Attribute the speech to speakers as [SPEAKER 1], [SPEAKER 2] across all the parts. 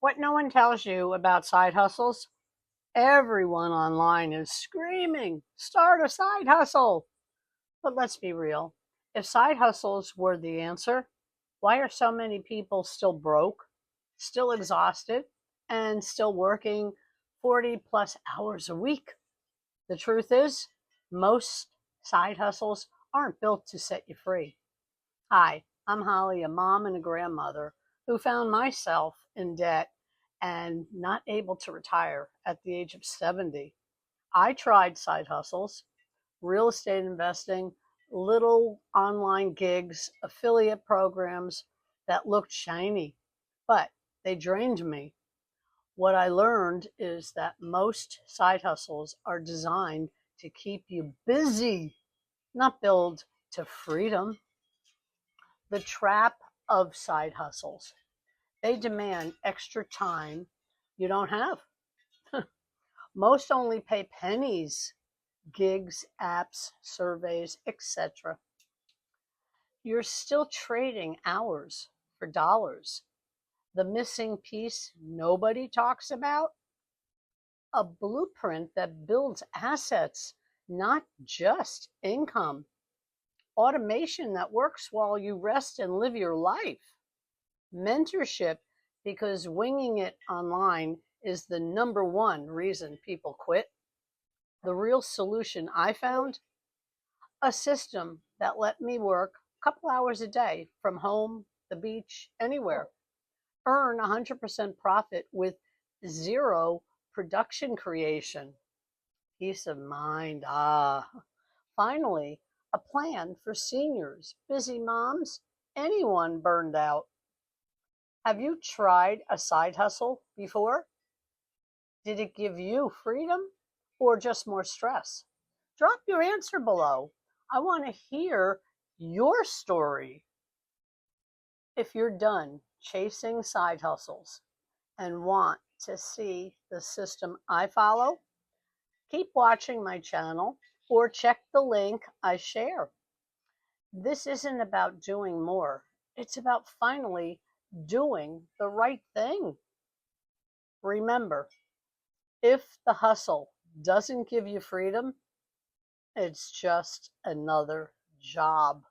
[SPEAKER 1] What no one tells you about side hustles, everyone online is screaming, start a side hustle. But let's be real. If side hustles were the answer, why are so many people still broke, still exhausted, and still working 40 plus hours a week? The truth is, most side hustles aren't built to set you free. Hi, I'm Holly, a mom and a grandmother who found myself in debt and not able to retire at the age of 70. I tried side hustles, real estate investing, little online gigs, affiliate programs that looked shiny, but they drained me. What I learned is that most side hustles are designed to keep you busy, not build to freedom. The trap of side hustles. They demand extra time you don't have. Most only pay pennies, gigs, apps, surveys, etc. You're still trading hours for dollars. The missing piece nobody talks about, a blueprint that builds assets, not just income. Automation that works while you rest and live your life. Mentorship, because winging it online is the number one reason people quit. The real solution I found, a system that let me work a couple hours a day from home, the beach, anywhere, earn 100% profit with zero production creation. Peace of mind. Finally, a plan for seniors, busy moms, anyone burned out. Have you tried a side hustle before? Did it give you freedom or just more stress? Drop your answer below. I want to hear your story. If you're done chasing side hustles and want to see the system I follow, keep watching my channel or check the link I share. This isn't about doing more. It's about finally doing the right thing. Remember, if the hustle doesn't give you freedom, it's just another job.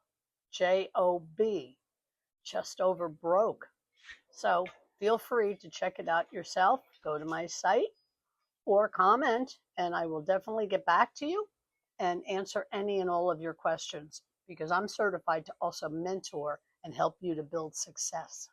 [SPEAKER 1] J-O-B, just over broke. So feel free to check it out yourself. Go to my site or comment, and I will definitely get back to you and answer any and all of your questions because I'm certified to also mentor and help you to build success.